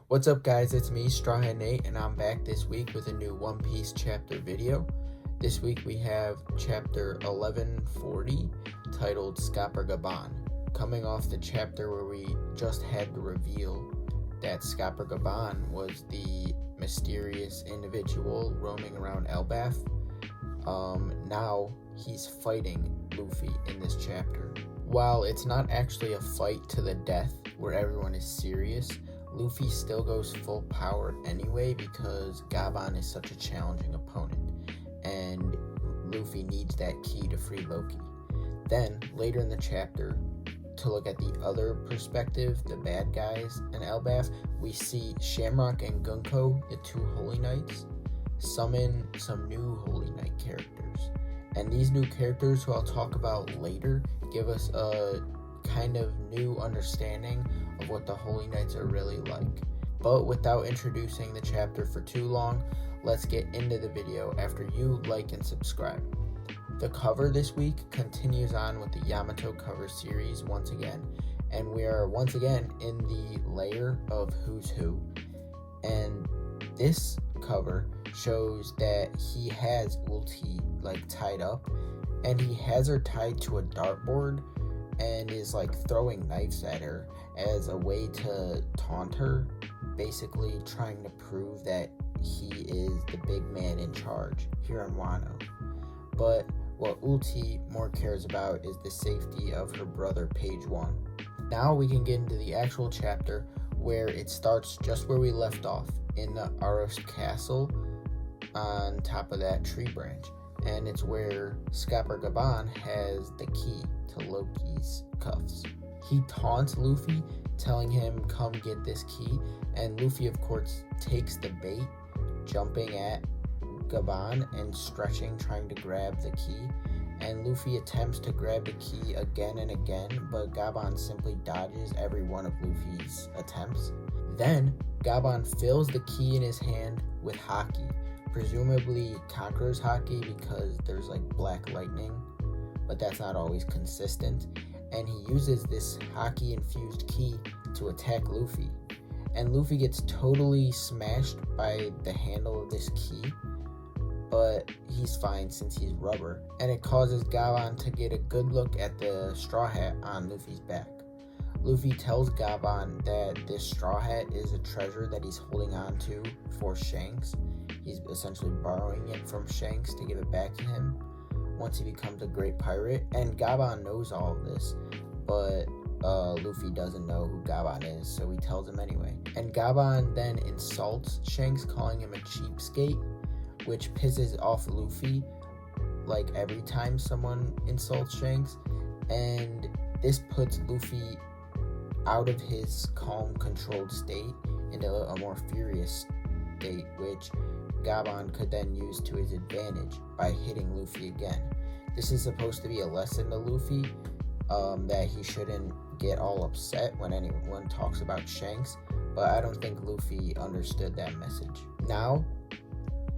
What's up guys, it's me, Strawhead Nate, and I'm back this week with a new One Piece chapter video. This week we have chapter 1140, titled Scapper Gaban, coming off the chapter where we just had the reveal that Scapper Gaban was the mysterious individual roaming around Elbaf. Now he's fighting Luffy in this chapter. While it's not actually a fight to the death where everyone is serious, Luffy still goes full power anyway because Gaban is such a challenging opponent, and Luffy needs that key to free Loki. Then, later in the chapter, to look at the other perspective, the bad guys in Elbaf, we see Shamrock and Gunko, the two Holy Knights, summon some new Holy Knight characters. And these new characters, who I'll talk about later, give us a kind of new understanding of what the Holy Knights are really like. But without introducing the chapter for too long, let's get into the video after you like and subscribe. The cover this week continues on with the Yamato cover series once again, and we are once again in the layer of Who's Who. And this cover shows that he has Ulti tied up, and he has her tied to a dartboard and is throwing knives at her as a way to taunt her, basically trying to prove that he is the big man in charge here on Wano. But what Ulti more cares about is the safety of her brother Page 1. Now we can get into the actual chapter, where it starts just where we left off, in the Aros castle on top of that tree branch. And it's where Scapper Gaban has the key to Loki's cuffs. He taunts Luffy, telling him, "Come get this key," and Luffy of course takes the bait, jumping at Gaban and stretching, trying to grab the key. And Luffy attempts to grab the key again and again, but Gaban simply dodges every one of Luffy's attempts. Then Gaban fills the key in his hand with Haki, presumably Conqueror's Haki, because there's black lightning, but that's not always consistent. And he uses this Haki infused key to attack Luffy. And Luffy gets totally smashed by the handle of this key, but he's fine since he's rubber, and it causes Gaban to get a good look at the straw hat on Luffy's back. Luffy tells Gaban that this straw hat is a treasure that he's holding on to for Shanks. He's essentially borrowing it from Shanks to give it back to him once he becomes a great pirate, and Gaban knows all of this, but Luffy doesn't know who Gaban is, so he tells him anyway. And Gaban then insults Shanks, calling him a cheapskate, which pisses off Luffy every time someone insults Shanks, and this puts Luffy out of his calm, controlled state into a more furious state, which Gaban could then use to his advantage by hitting Luffy again. This is supposed to be a lesson to Luffy, that he shouldn't get all upset when anyone talks about Shanks, but I don't think Luffy understood that message. Now,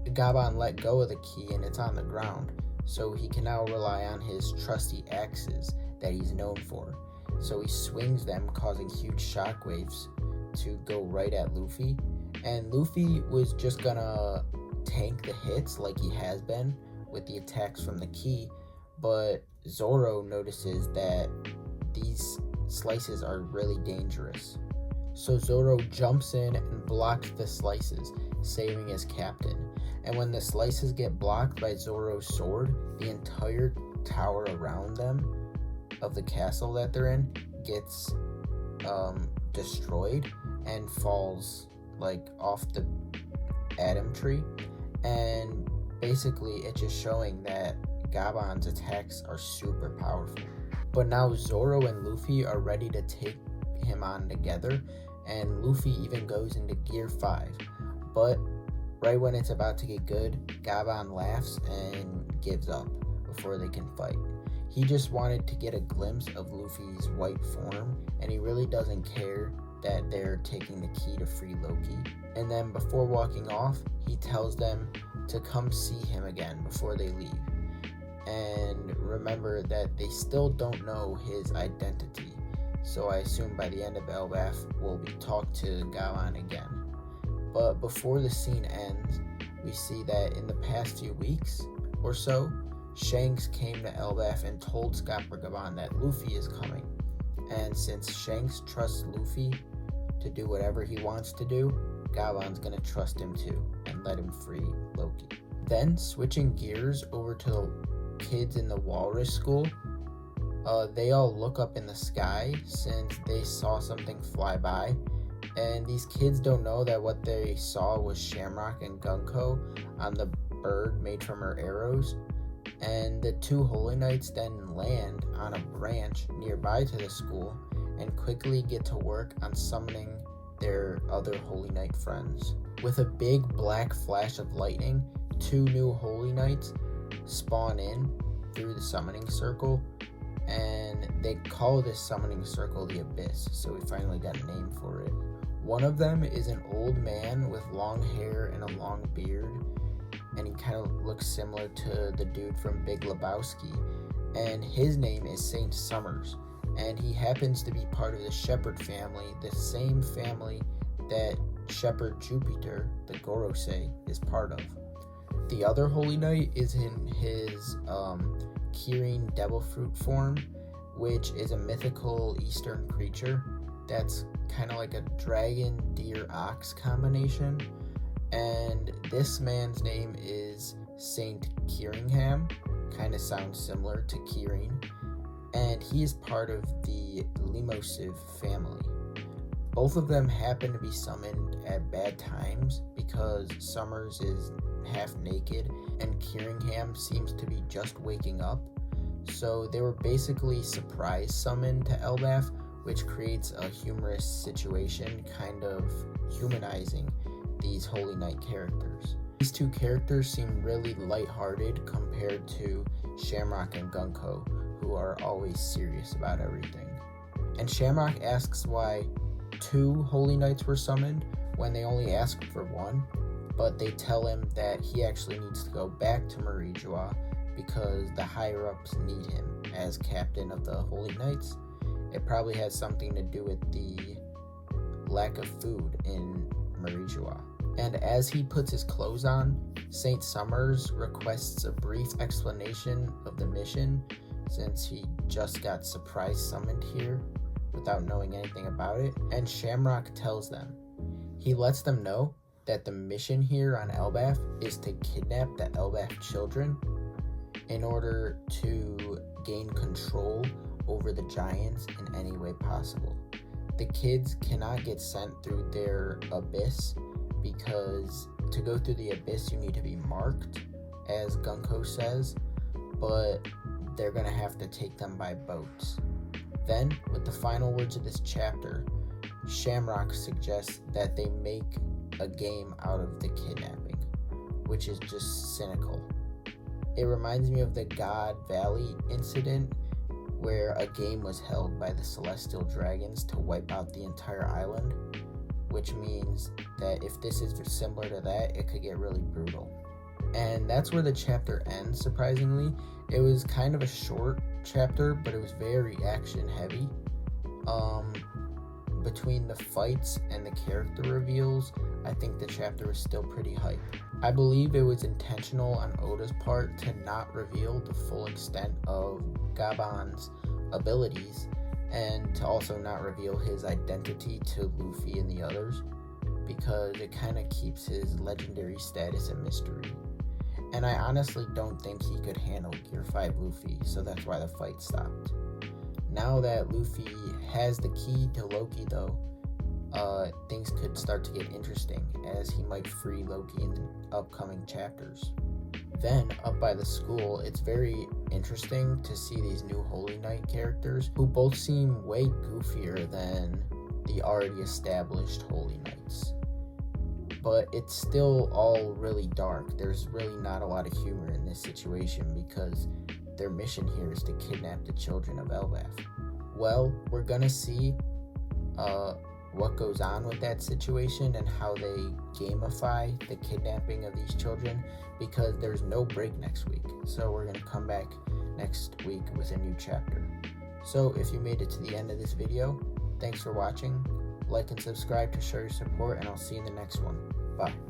Gaban let go of the key and it's on the ground, so he can now rely on his trusty axes that he's known for. So he swings them, causing huge shockwaves to go right at Luffy. And Luffy was just gonna tank the hits like he has been with the attacks from the key, but Zoro notices that these slices are really dangerous. So Zoro jumps in and blocks the slices, saving his captain. And when the slices get blocked by Zoro's sword, the entire tower around them of the castle that they're in gets destroyed and falls off the Atom Tree. And basically it's just showing that Gaban's attacks are super powerful. But now Zoro and Luffy are ready to take him on together, and Luffy even goes into Gear 5. But right when it's about to get good, Gaban laughs and gives up before they can fight. He just wanted to get a glimpse of Luffy's white form, and he really doesn't care that they're taking the key to free Loki. And then before walking off, he tells them to come see him again before they leave. And remember that they still don't know his identity, so I assume by the end of Elbaf we'll talk to Gaban again. But before the scene ends, we see that in the past few weeks or so, Shanks came to Elbaf and told Scopper Gaban that Luffy is coming. And since Shanks trusts Luffy to do whatever he wants to do, Gaban's gonna trust him too and let him free Loki. Then, switching gears over to the kids in the Walrus School, they all look up in the sky since they saw something fly by, and these kids don't know that what they saw was Shamrock and Gunko on the bird made from her arrows. And the two Holy Knights then land on a branch nearby to the school and quickly get to work on summoning their other Holy Knight friends. With a big black flash of lightning, two new Holy Knights spawn in through the summoning circle, and they call this summoning circle the Abyss, so we finally got a name for it. One of them is an old man with long hair and a long beard, and he kind of looks similar to the dude from Big Lebowski, and his name is Saint Summers, and he happens to be part of the Shepherd family, the same family that Shepherd Jupiter, the Gorosei, is part of. The other Holy Knight is in his Kirin Devil Fruit form, which is a mythical Eastern creature that's kind of like a dragon, deer, ox combination. And this man's name is Saint Kiringham, kind of sounds similar to Kirin, and he is part of the Limosiv family. Both of them happen to be summoned at bad times because Summers is half naked and Kiringham seems to be just waking up. So they were basically surprise summoned to Elbaf, which creates a humorous situation, kind of humanizing these Holy Knight characters. These two characters seem really lighthearted compared to Shamrock and Gunko, who are always serious about everything. And Shamrock asks why two Holy Knights were summoned when they only asked for one, but they tell him that he actually needs to go back to Marijua because the higher-ups need him as captain of the Holy Knights. It probably has something to do with the lack of food in Marijua. And as he puts his clothes on, Saint Summers requests a brief explanation of the mission since he just got surprise summoned here without knowing anything about it, and Shamrock tells them. He lets them know that the mission here on Elbaf is to kidnap the Elbaf children in order to gain control over the giants in any way possible. The kids cannot get sent through their abyss because to go through the abyss you need to be marked, as Gunko says, but they're gonna have to take them by boats. Then, with the final words of this chapter, Shamrock suggests that they make a game out of the kidnapping, which is just cynical. It reminds me of the God Valley incident where a game was held by the Celestial Dragons to wipe out the entire island, which means that if this is similar to that, it could get really brutal. And that's where the chapter ends, surprisingly. It was kind of a short chapter, but it was very action heavy. Between the fights and the character reveals, I think the chapter was still pretty hype. I believe it was intentional on Oda's part to not reveal the full extent of Gaban's abilities and to also not reveal his identity to Luffy and the others, because it kind of keeps his legendary status a mystery. And I honestly don't think he could handle Gear 5 Luffy, so that's why the fight stopped. Now that Luffy has the key to Loki though, things could start to get interesting as he might free Loki in the upcoming chapters. Then, up by the school, it's very interesting to see these new Holy Knight characters who both seem way goofier than the already established Holy Knights. But it's still all really dark. There's really not a lot of humor in this situation because their mission here is to kidnap the children of Elbaf. Well, we're gonna see what goes on with that situation and how they gamify the kidnapping of these children, because there's no break next week. So we're gonna come back next week with a new chapter. So if you made it to the end of this video, thanks for watching. Like and subscribe to show your support, and I'll see you in the next one. Bye.